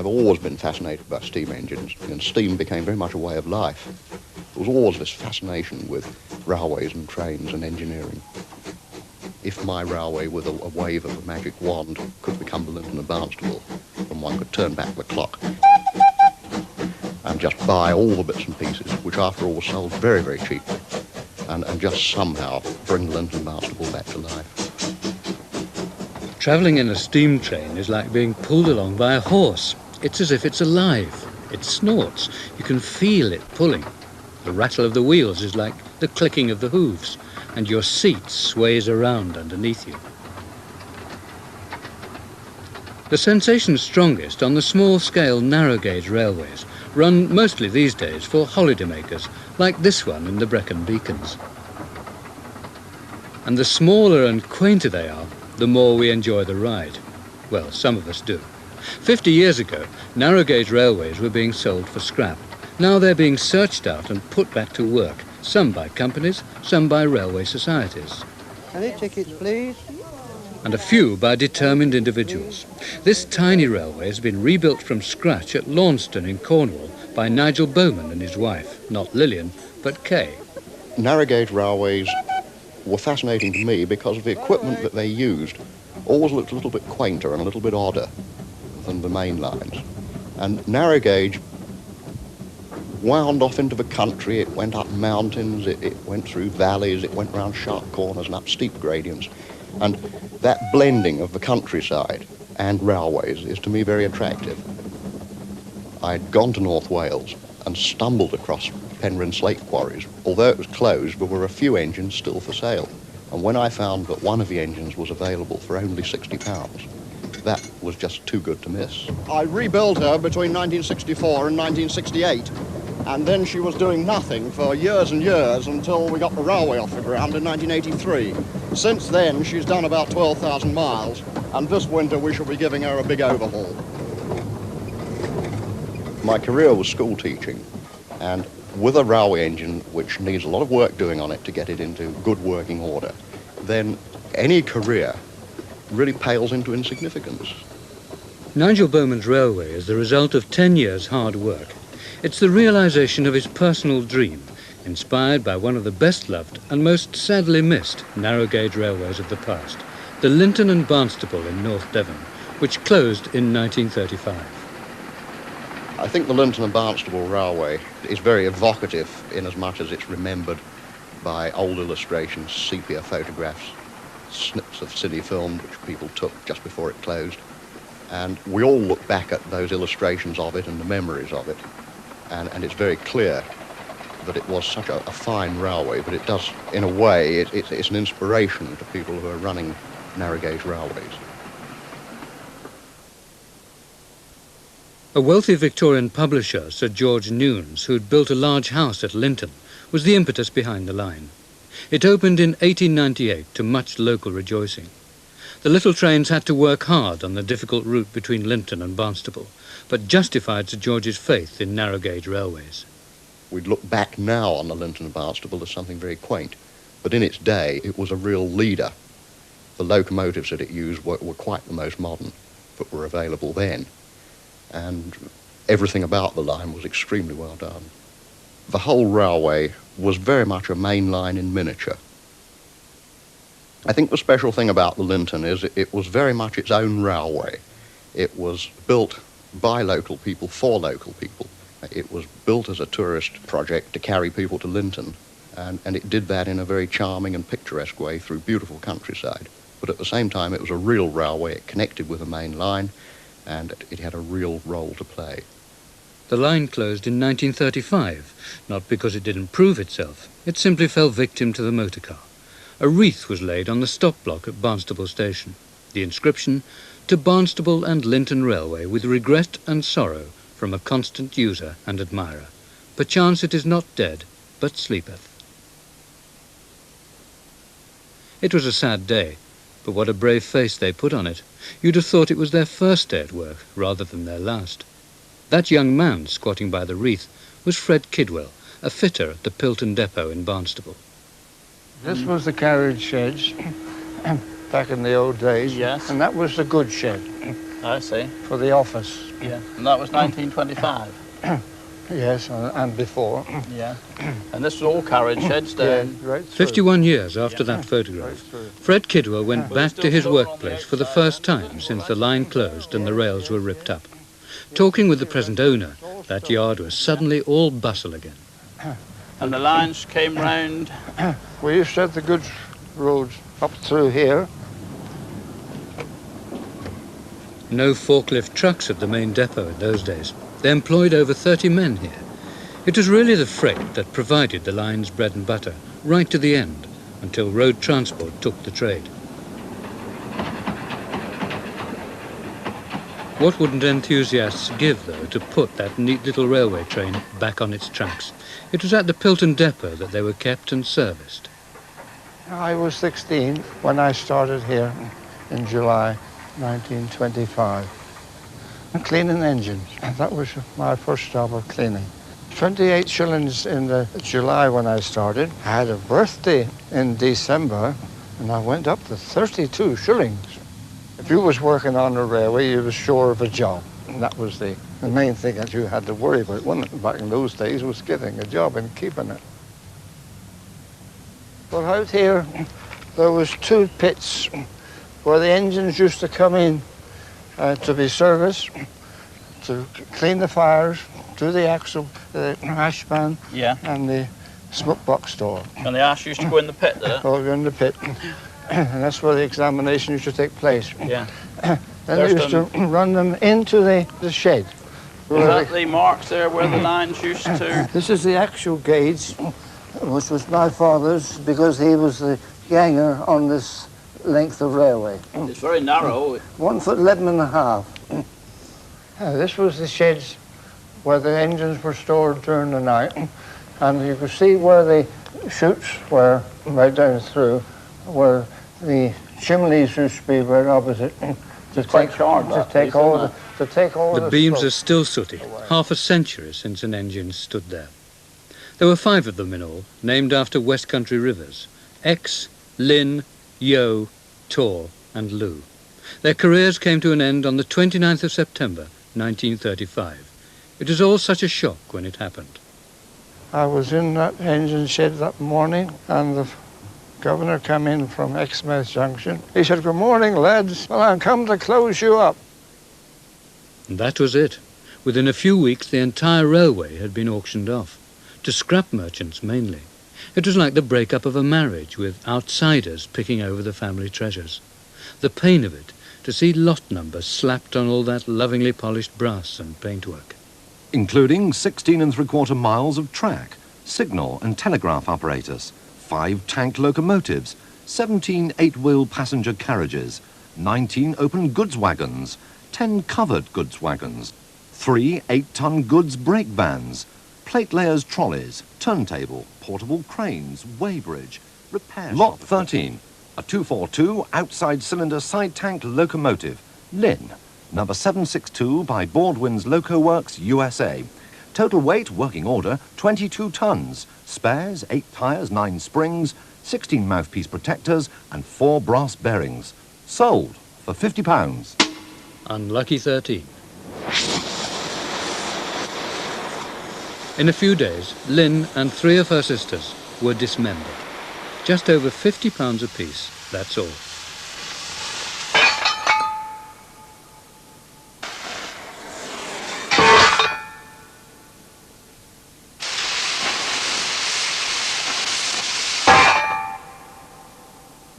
always been fascinated by steam engines, and steam became very much a way of life. There was always this fascination with railways and trains and engineering. If my railway with a wave of a magic wand could become the Linton and Barnstaple, then one could turn back the clock and just buy all the bits and pieces, which after all were sold very, very cheaply, and just somehow bring the Linton and Barnstaple back to life. Travelling in a steam train is like being pulled along by a horse. It's as if it's alive. It snorts. You can feel it pulling. The rattle of the wheels is like the clicking of the hooves, and your seat sways around underneath you. The sensation's strongest on the small-scale narrow-gauge railways, run mostly these days for holidaymakers, like this one in the Brecon Beacons. And the smaller and quainter they are, the more we enjoy the ride. Well, some of us do. 50 years ago, narrow-gauge railways were being sold for scrap. Now they're being searched out and put back to work, some by companies, some by railway societies. Any tickets, please? And a few by determined individuals. This tiny railway has been rebuilt from scratch at Launceston in Cornwall by Nigel Bowman and his wife, not Lillian, but Kay. Narrow-gauge railways were fascinating to me because the equipment that they used always looked a little bit quainter and a little bit odder than the main lines. And narrow gauge wound off into the country, it went up mountains, it went through valleys, it went round sharp corners and up steep gradients. And that blending of the countryside and railways is to me very attractive. I'd gone to North Wales and stumbled across Penryn slate quarries. Although it was closed, there were a few engines still for sale. And when I found that one of the engines was available for only £60, that was just too good to miss. I rebuilt her between 1964 and 1968, and then she was doing nothing for years and years until we got the railway off the ground in 1983. Since then, she's done about 12,000 miles, and this winter we shall be giving her a big overhaul. My career was school teaching, and with a railway engine which needs a lot of work doing on it to get it into good working order, then any career really pales into insignificance. Nigel Bowman's railway is the result of 10 years' hard work. It's the realisation of his personal dream, inspired by one of the best-loved and most sadly missed narrow-gauge railways of the past, the Linton and Barnstaple in North Devon, which closed in 1935. I think the Linton and Barnstaple Railway is very evocative in as much as it's remembered by old illustrations, sepia photographs, snips of cine film which people took just before it closed. And we all look back at those illustrations of it and the memories of it. And it's very clear that it was such a fine railway, but it does, in a way, it's an inspiration to people who are running narrow-gauge railways. A wealthy Victorian publisher, Sir George Newnes, who'd built a large house at Linton, was the impetus behind the line. It opened in 1898 to much local rejoicing. The little trains had to work hard on the difficult route between Linton and Barnstaple, but justified Sir George's faith in narrow-gauge railways. We'd look back now on the Linton and Barnstaple as something very quaint, but in its day it was a real leader. The locomotives that it used were quite the most modern that were available then, and everything about the line was extremely well done. The whole railway was very much a main line in miniature. I think the special thing about the Linton is it was very much its own railway. It was built by local people for local people. It was built as a tourist project to carry people to Linton, and it did that in a very charming and picturesque way through beautiful countryside. But at the same time, it was a real railway. It connected with the main line, and it had a real role to play. The line closed in 1935, not because it didn't prove itself. It simply fell victim to the motor car. A wreath was laid on the stop block at Barnstaple Station. The inscription, "To Barnstaple and Linton Railway, with regret and sorrow, from a constant user and admirer. Perchance it is not dead, but sleepeth." It was a sad day, but what a brave face they put on it. You'd have thought it was their first day at work, rather than their last. That young man squatting by the wreath was Fred Kidwell, a fitter at the Pilton Depot in Barnstaple. This was the carriage sheds back in the old days. Yes. And that was the goods shed. I see. for the office. Yeah. And that was 1925. Yes, and before. Yeah. And this was all carriage sheds down. right through. 51 years after that Right photograph, through. Fred Kidwell went back to his workplace for the first time since the line closed and the rails were ripped up. Talking with the present owner, that yard was suddenly all bustle again. And the lines came round. We used to have the goods roads up through here. No forklift trucks at the main depot in those days. They employed over 30 men here. It was really the freight that provided the line's bread and butter, right to the end, until road transport took the trade. What wouldn't enthusiasts give, though, to put that neat little railway train back on its tracks? It was at the Pilton depot that they were kept and serviced. I was 16 when I started here in July 1925. Cleaning engines. That was my first job of cleaning. 28 shillings in the July when I started. I had a birthday in December and I went up to 32 shillings. If you was working on a railway, you was sure of a job. And that was the main thing that you had to worry about, wasn't it, back in those days, was getting a job and keeping it. But out here, there was 2 pits where the engines used to come in to be serviced, to clean the fires, do the axle, the ash pan, Yeah. and the smoke box door. And the ash used to go in the pit, did it? All in the pit. And that's where the examination used to take place. Yeah. Then There's they used to run them into the shed. Is that the marks there where the lines used to... This is the actual gauge, which was my father's, because he was the ganger on this length of railway. It's very narrow. 1 foot 11 and a half. This was the sheds where the engines were stored during the night, and you could see where the chutes were right down through, where the chimneys used to be right opposite. To quite hard, to take all the The beams smoke are still sooty, half a century since an engine stood there. There were 5 of them in all, named after West Country rivers: Exe, Lynn, Yeo, Tor and Lou. Their careers came to an end on the 29th of September, 1935. It was all such a shock when it happened. I was in that engine shed that morning, and the governor came in from Exmouth Junction. He said, "Good morning, lads. Well, I'm come to close you up." And that was it. Within a few weeks, the entire railway had been auctioned off, to scrap merchants mainly. It was like the breakup of a marriage, with outsiders picking over the family treasures. The pain of it, to see lot numbers slapped on all that lovingly polished brass and paintwork. Including 16 3/4 miles of track, signal and telegraph apparatus, 5 tank locomotives, 17 8-wheel passenger carriages, 19 open goods wagons, 10 covered goods wagons, 3 8-ton goods brake vans, plate layers trolleys, turntable, portable cranes, weighbridge, repair Lot 13, a 242 outside cylinder side tank locomotive, Lynn, number 762 by Baldwin's Loco Works, USA. Total weight, working order, 22 tons. Spares, 8 tyres, 9 springs, 16 mouthpiece protectors and 4 brass bearings. Sold for £50. Unlucky 13. In a few days, Lynn and 3 of her sisters were dismembered. Just over £50 apiece, that's all.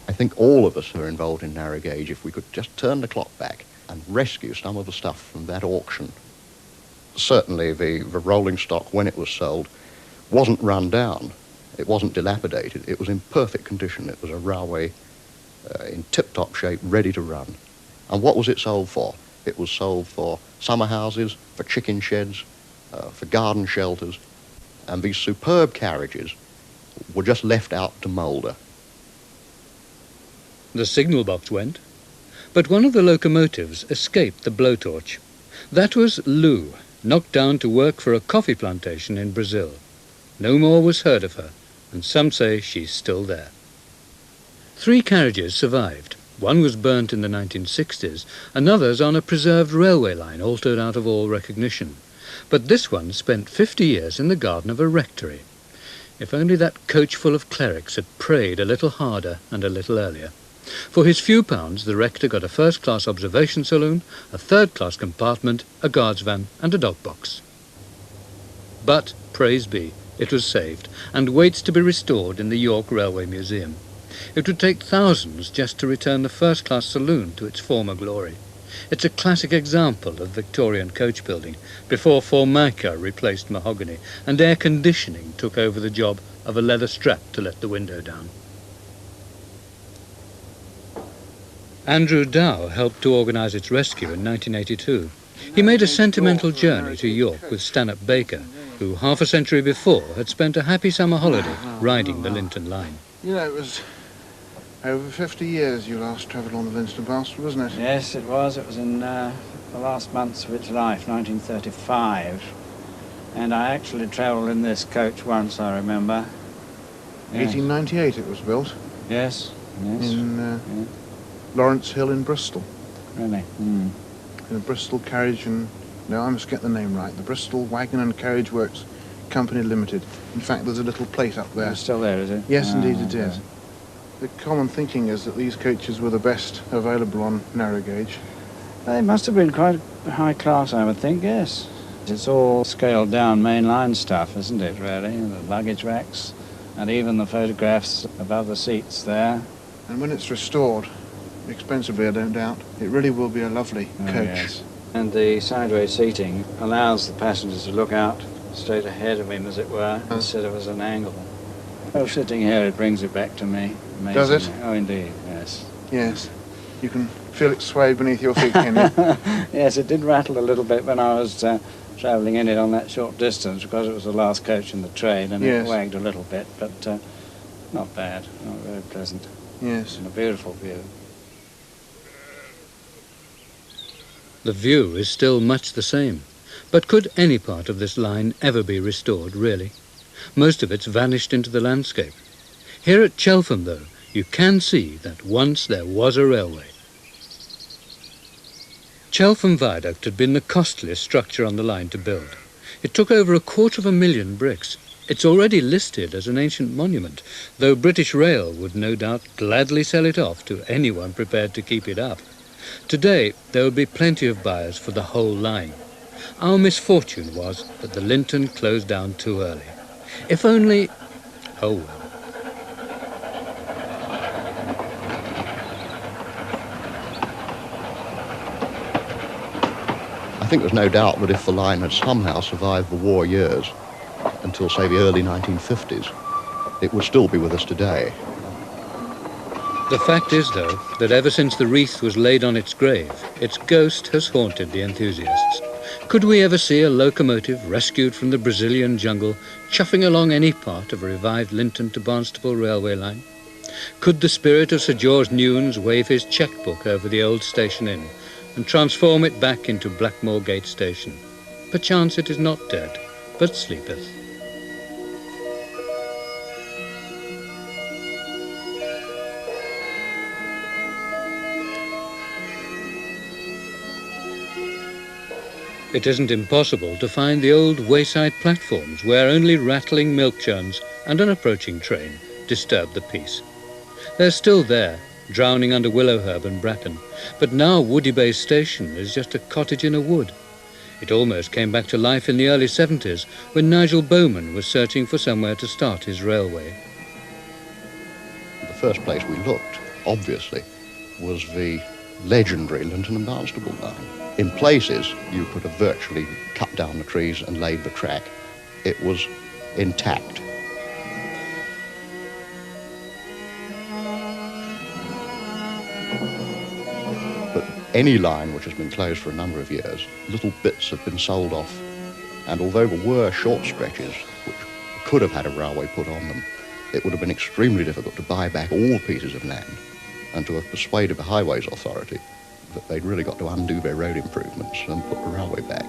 I think all of us who are involved in narrow gauge, if we could just turn the clock back and rescue some of the stuff from that auction. Certainly the rolling stock, when it was sold, wasn't run down. It wasn't dilapidated. It was in perfect condition. It was a railway in tip-top shape, ready to run. And what was it sold for? It was sold for summer houses, for chicken sheds, for garden shelters. And these superb carriages were just left out to moulder. The signal box went, but one of the locomotives escaped the blowtorch. That was Lou, knocked down to work for a coffee plantation in Brazil. No more was heard of her, and some say she's still there. 3 carriages survived. One was burnt in the 1960s, another's on a preserved railway line altered out of all recognition. But this one spent 50 years in the garden of a rectory. If only that coach full of clerics had prayed a little harder and a little earlier. For his few pounds, the rector got a first-class observation saloon, a third-class compartment, a guard's van and a dog box. But, praise be, it was saved, and waits to be restored in the York Railway Museum. It would take thousands just to return the first-class saloon to its former glory. It's a classic example of Victorian coach building, before formica replaced mahogany, and air conditioning took over the job of a leather strap to let the window down. Andrew Dow helped to organise its rescue in 1982. He made a sentimental journey to York with Stanhope Baker, who half a century before had spent a happy summer holiday riding the Linton line. You know, it was over 50 years you last travelled on the Linton and Barnstaple, wasn't it? Yes, it was. It was in the last months of its life, 1935. And I actually travelled in this coach once, I remember. Yes. 1898 it was built. Yes, yes. In Lawrence Hill in Bristol. Really? Mm. In a Bristol Carriage and... No, I must get the name right. The Bristol Wagon and Carriage Works Company Limited. In fact, there's a little plate up there. It's still there, is it? Yes, indeed it is. The common thinking is that these coaches were the best available on narrow gauge. They must have been quite high class, I would think, yes. It's all scaled down mainline stuff, isn't it, really? The luggage racks and even the photographs above the seats there. And when it's restored, expensively I don't doubt, it really will be a lovely coach. Yes. And the sideways seating allows the passengers to look out straight ahead of him, as it were, instead of as an angle. Oh, sitting here, it brings it back to me. Amazing. Does it? Oh, indeed, yes. Yes. You can feel it sway beneath your feet, can you? Yes, it did rattle a little bit when I was travelling in it on that short distance, because it was the last coach in the train, and Yes. it wagged a little bit, but not bad, not very pleasant. Yes. And a beautiful view. The view is still much the same. But could any part of this line ever be restored, really? Most of it's vanished into the landscape. Here at Cheltham, though, you can see that once there was a railway. Cheltham Viaduct had been the costliest structure on the line to build. It took over 250,000 bricks. It's already listed as an ancient monument, though British Rail would no doubt gladly sell it off to anyone prepared to keep it up. Today, there would be plenty of buyers for the whole line. Our misfortune was that the Linton closed down too early. If only... oh well. I think there's no doubt that if the line had somehow survived the war years until, say, the early 1950s, it would still be with us today. The fact is, though, that ever since the wreath was laid on its grave, its ghost has haunted the enthusiasts. Could we ever see a locomotive rescued from the Brazilian jungle chuffing along any part of a revived Linton to Barnstaple railway line? Could the spirit of Sir George Newnes wave his chequebook over the old station inn and transform it back into Blackmore Gate Station? Perchance it is not dead, but sleepeth. It isn't impossible to find the old wayside platforms where only rattling milk churns and an approaching train disturb the peace. They're still there, drowning under willow herb and bracken, but now Woody Bay Station is just a cottage in a wood. It almost came back to life in the early 70s when Nigel Bowman was searching for somewhere to start his railway. The first place we looked, obviously, was the legendary Linton and Barnstaple line. In places, you could have virtually cut down the trees and laid the track. It was intact. But any line which has been closed for a number of years, little bits have been sold off. And although there were short stretches which could have had a railway put on them, it would have been extremely difficult to buy back all pieces of land and to have persuaded the Highways Authority that they'd really got to undo their road improvements and put the railway back.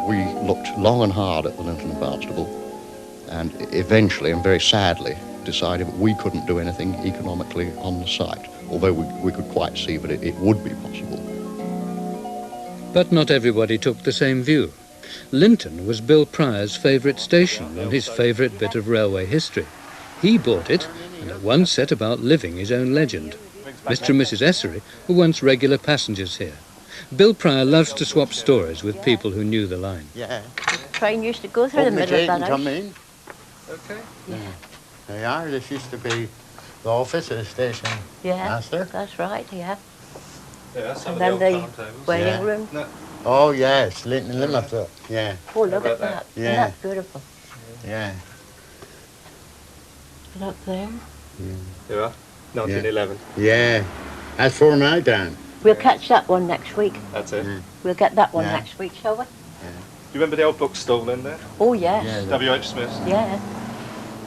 We looked long and hard at the Linton and Barnstaple, and eventually, and very sadly, decided that we couldn't do anything economically on the site, although we could quite see that it would be possible. But not everybody took the same view. Linton was Bill Pryor's favourite station and his favourite bit of railway history. He bought it and at once set about living his own legend. Mr. and Mrs. Essery were once regular passengers here. Bill Pryor loves to swap stories with people who knew the line. Yeah. Train used to go through the middle of that house. Come in. Okay. Yeah. They are. This used to be the office of the station Yeah, master. that's right, yeah. Yeah, some And then of the the old timetables. waiting Yeah. room. No. Oh, yes, Linton and Limerick. Yeah, Oh, look about at that. that? Isn't Yeah. that beautiful? yeah. Look there. You are? 1911. Yeah. That's for my time. We'll catch that one next week. That's it. Yeah. We'll get that one Yeah. next week, shall we? Do you remember the old bookstall in there? Oh, yes. Yeah. W.H. Smith's? Yeah.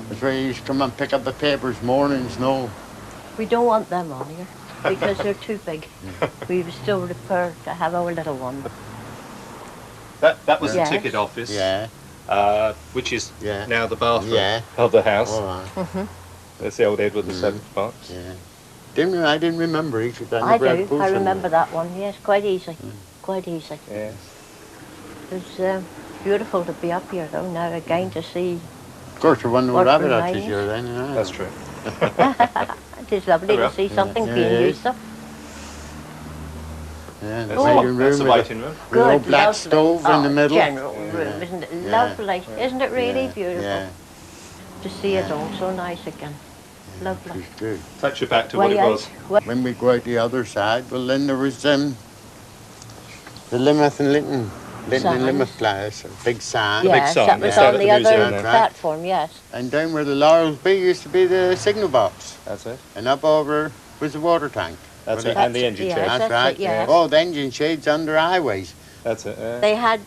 That's where you used to come and pick up the papers mornings, no. We don't want them on here because they're too big. We would still prefer to have our little one. That was Yes. the ticket office, Yeah, which is Yeah. now the bathroom Yeah. of the house. all right. That's the old Edward VII box. Yeah. I didn't remember it. I do. I remember that one, yes, quite easy. Quite easy. Yes. It's beautiful to be up here, though, now again to see. Of course, there wasn't no What rabbit remains? hutches here then. You know. That's true. It is lovely Oh, to see something Yeah, being it is. used up. Yeah, the That's, waiting that's room the with the waiting room. with the old Good, black lovely. stove in the middle. General room, isn't it? Yeah. Lovely. Isn't it really Yeah, beautiful? Yeah, To see it all so nice again. Lovely. it's good. Takes you back to what it was. When we go out the other side, well, then there was the Limerick and Linton and Sign. Limerick class, a big sign. big Yes, sign, that was yeah. on At the the museum other there. platform, yes. And down where the Laurels be used to be the signal box. That's it. And up over was the water tank. That's Where it. they- And the engine yeah, shade. That's that's right. it, yes. Oh, the engine shades under highways. That's it. Yeah. They had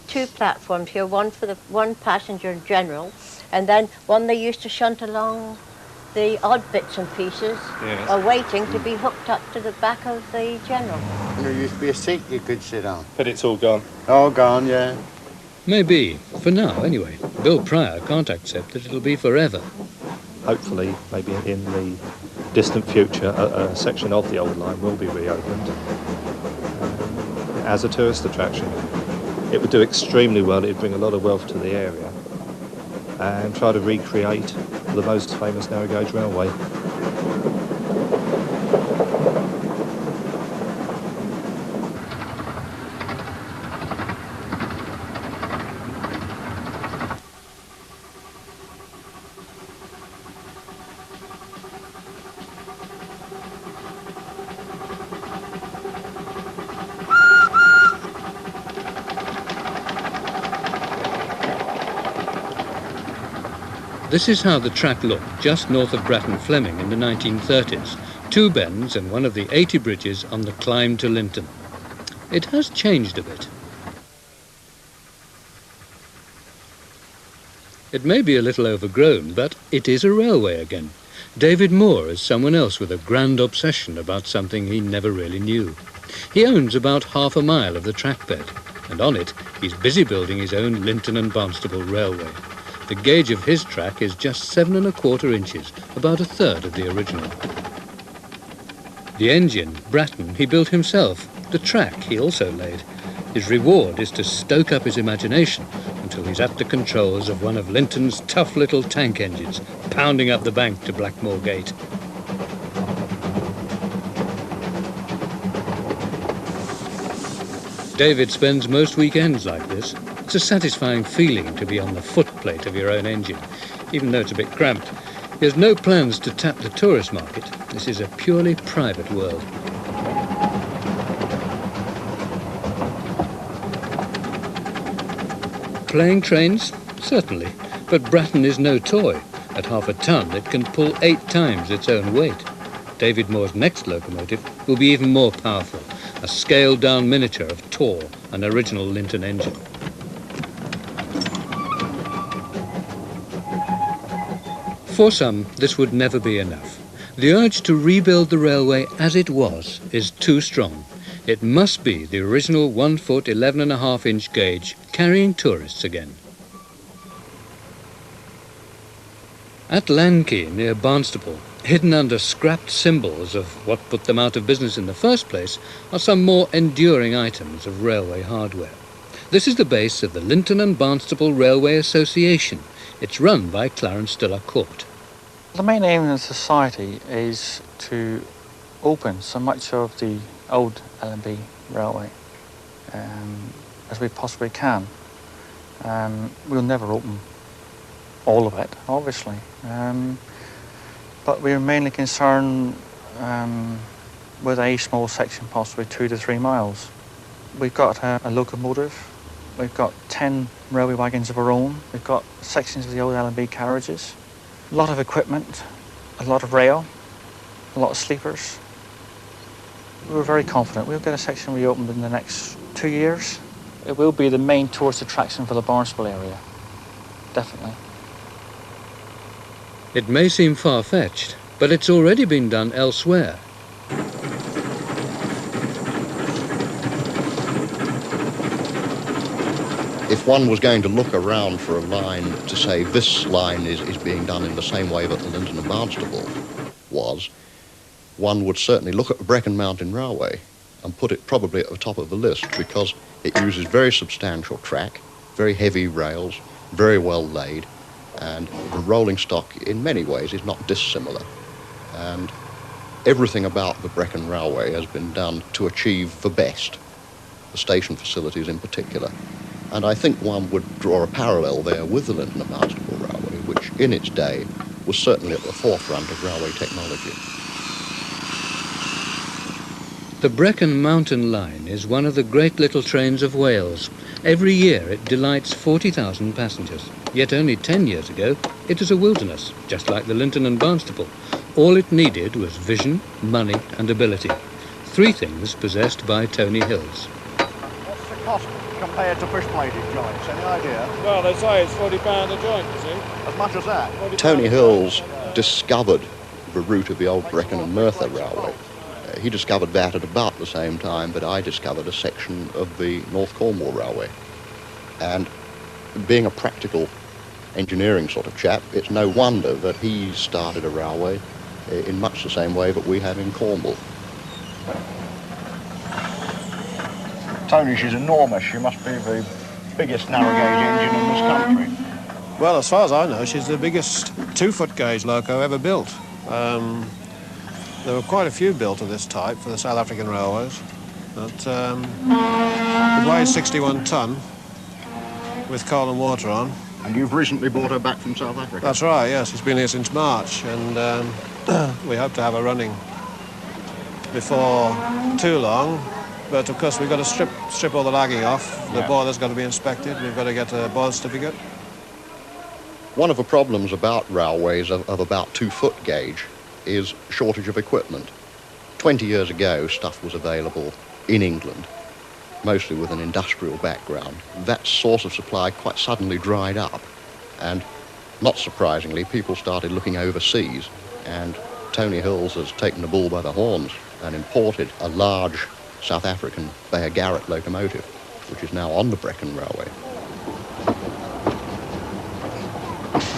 two platforms here, one for the one passenger general, and then one they used to shunt along the odd bits and pieces, Yes. awaiting to be hooked up to the back of the general. And there used to be a seat you could sit on. But it's all gone. All gone, yeah. Maybe, for now anyway. Bill Pryor can't accept that it'll be forever. Hopefully, maybe in the distant future, a section of the old line will be reopened as a tourist attraction. It would do extremely well. It'd bring a lot of wealth to the area and try to recreate the most famous narrow gauge railway. This is how the track looked just north of Bratton Fleming in the 1930s. 2 bends and one of the 80 bridges on the climb to Linton. It has changed a bit. It may be a little overgrown, but it is a railway again. David Moore is someone else with a grand obsession about something he never really knew. He owns about half a mile of the track bed, and on it he's busy building his own Linton and Barnstaple railway. The gauge of his track is just 7 1/4 inches, about a third of the original. The engine, Bratton, he built himself. The track he also laid. His reward is to stoke up his imagination until he's at the controls of one of Linton's tough little tank engines, pounding up the bank to Blackmore Gate. David spends most weekends like this. It's a satisfying feeling to be on the footplate of your own engine, even though it's a bit cramped. He has no plans to tap the tourist market. This is a purely private world. Playing trains? Certainly. But Bratton is no toy. At half a ton, it can pull 8 times its own weight. David Moore's next locomotive will be even more powerful, a scaled-down miniature of Tor, an original Linton engine. For some, this would never be enough. The urge to rebuild the railway as it was is too strong. It must be the original 1 foot 11 1/2 inch gauge carrying tourists again. At Lankey, near Barnstaple, hidden under scrapped symbols of what put them out of business in the first place, are some more enduring items of railway hardware. This is the base of the Linton and Barnstaple Railway Association. It's run by Clarence de la Court. The main aim of the society is to open so much of the old L&B railway as we possibly can. We'll never open all of it, obviously, but we're mainly concerned with a small section, possibly 2 to 3 miles. We've got a locomotive, we've got 10 railway wagons of our own, we've got sections of the old L&B carriages, a lot of equipment, a lot of rail, a lot of sleepers. We're very confident we'll get a section reopened in the next 2 years. It will be the main tourist attraction for the Barnstaple area, definitely. It may seem far-fetched, but it's already been done elsewhere. If one was going to look around for a line to say this line is being done in the same way that the Linton and Barnstaple was, one would certainly look at the Brecon Mountain Railway and put it probably at the top of the list, because it uses very substantial track, very heavy rails, very well laid, and the rolling stock in many ways is not dissimilar. And everything about the Brecon Railway has been done to achieve the best, the station facilities in particular. And I think one would draw a parallel there with the Linton and Barnstaple Railway, which in its day was certainly at the forefront of railway technology. The Brecon Mountain Line is one of the great little trains of Wales. Every year it delights 40,000 passengers. Yet only 10 years ago, it was a wilderness, just like the Linton and Barnstaple. All it needed was vision, money and ability. 3 things possessed by Tony Hills. What's the cost compared to bush-plated joints? Any idea? Well, they say it's £40 a joint, you see. As much as that? Tony Hills discovered the route of the old Brecon and Merthyr Railway. He discovered that at about the same time that I discovered a section of the North Cornwall Railway. And being a practical engineering sort of chap, it's no wonder that he started a railway in much the same way that we have in Cornwall. Tony, she's enormous. She must be the biggest narrow gauge engine in this country. Well, as far as I know, she's the biggest 2-foot gauge loco ever built. There were quite a few built of this type for the South African railways. But it weighs 61 tonne with coal and water on. And you've recently brought her back from South Africa? That's right, yes. She's been here since March, and we hope to have her running before too long. But of course, we've got to strip all the lagging off. The boiler's got to be inspected. We've got to get a boil certificate. One of the problems about railways of about 2-foot gauge is shortage of equipment. 20 years ago, stuff was available in England, mostly with an industrial background. That source of supply quite suddenly dried up, and not surprisingly, people started looking overseas, and Tony Hills has taken the bull by the horns and imported a large South African Beyer Garrett locomotive, which is now on the Brecon Railway.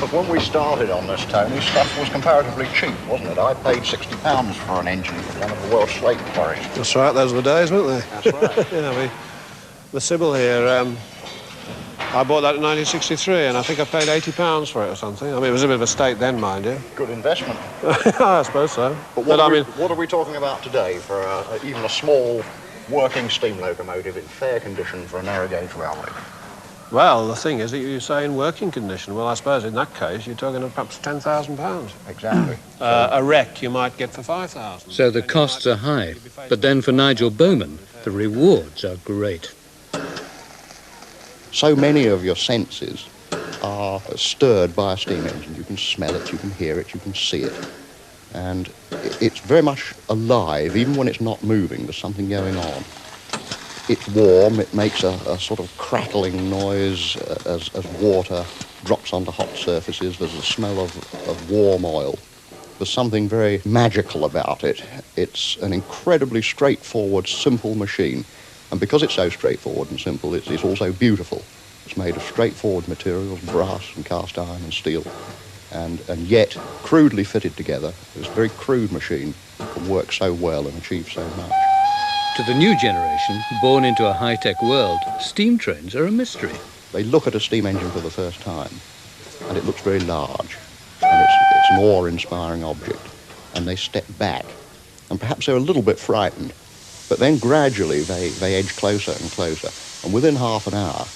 But when we started on this, Tony, stuff was comparatively cheap, wasn't it? I paid £60 for an engine from one of the Welsh slate quarries. That's right, those were the days, weren't they? That's right. Yeah, the Sybil here, I bought that in 1963, and I think I paid £80 for it or something. I mean, it was a bit of a state then, mind you. Good investment. I suppose so. But what are we talking about today for even a small working steam locomotive in fair condition for a narrow gauge railway? Well, the thing is that you say in working condition. Well, I suppose in that case, you're talking of perhaps £10,000. Exactly. A wreck you might get for £5,000. So the costs are high, but then for Nigel Bowman, the rewards are great. So many of your senses are stirred by a steam engine. You can smell it, you can hear it, you can see it. And it's very much alive, even when it's not moving. There's something going on. It's warm, it makes a sort of crackling noise as water drops onto hot surfaces. There's a smell of warm oil. There's something very magical about it. It's an incredibly straightforward, simple machine. And because it's so straightforward and simple, it's also beautiful. It's made of straightforward materials, brass and cast iron and steel. and yet crudely fitted together. This very crude machine can work so well and achieve so much. To the new generation, born into a high-tech world, steam trains are a mystery. They look at a steam engine for the first time, and it looks very large, and it's an awe-inspiring object, and they step back, and perhaps they're a little bit frightened, but then gradually they edge closer and closer, and within half an hour,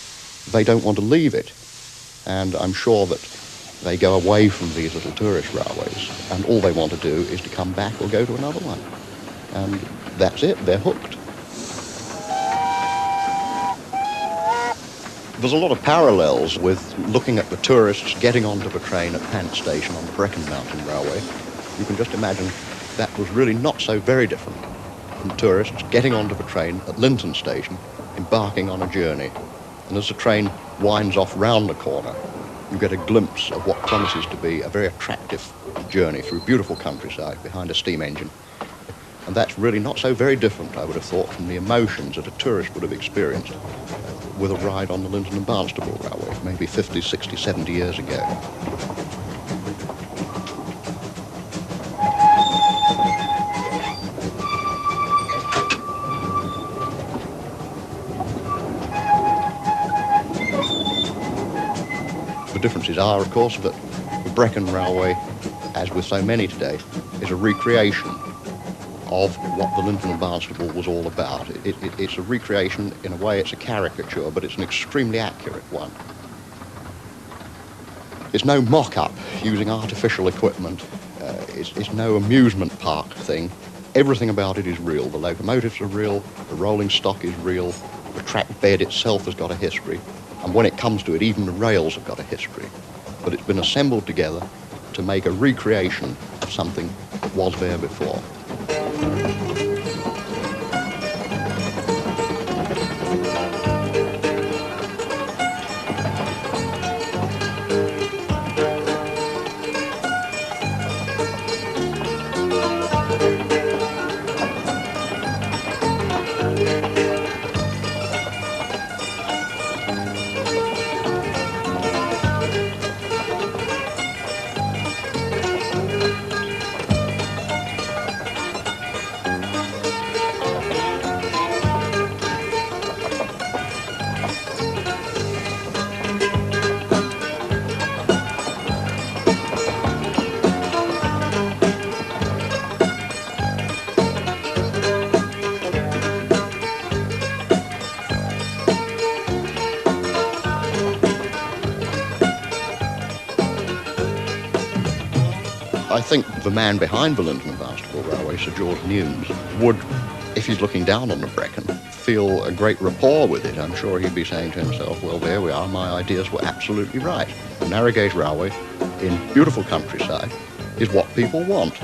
they don't want to leave it. And I'm sure that they go away from these little tourist railways, and all they want to do is to come back or go to another one. And that's it, they're hooked. There's a lot of parallels with looking at the tourists getting onto the train at Pant Station on the Brecon Mountain Railway. You can just imagine that was really not so very different from tourists getting onto the train at Linton Station, embarking on a journey. And as the train winds off round the corner, you get a glimpse of what promises to be a very attractive journey through beautiful countryside behind a steam engine. And that's really not so very different, I would have thought, from the emotions that a tourist would have experienced with a ride on the Linton and Barnstaple Railway, maybe 50, 60, 70 years ago. The differences are, of course, that the Brecon Railway, as with so many today, is a recreation of what the Linton and Barnstaple was all about. It's a recreation, in a way it's a caricature, but it's an extremely accurate one. It's no mock-up using artificial equipment. It's no amusement park thing. Everything about it is real. The locomotives are real, the rolling stock is real, the track bed itself has got a history, and when it comes to it, even the rails have got a history. But it's been assembled together to make a recreation of something that was there before. I think the man behind the Linton and Barnstaple Railway, Sir George Newnes, would, if he's looking down on the Brecon, feel a great rapport with it. I'm sure he'd be saying to himself, well, there we are, my ideas were absolutely right. A narrow gauge railway in beautiful countryside is what people want.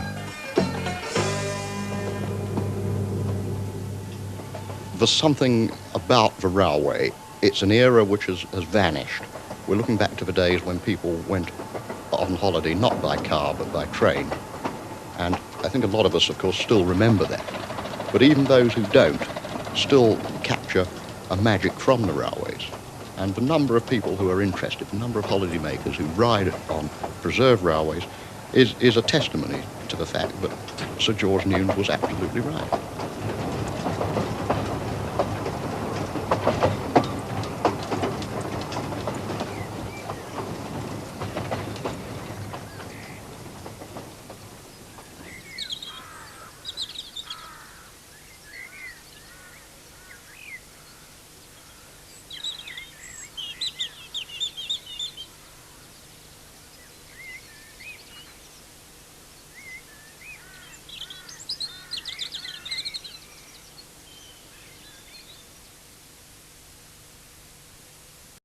There's something about the railway. It's an era which has vanished. We're looking back to the days when people went on holiday not by car but by train, and I think a lot of us, of course, still remember that. But even those who don't still capture a magic from the railways, and the number of people who are interested, the number of holiday makers who ride on preserved railways is a testimony to the fact that Sir George Newnes was absolutely right.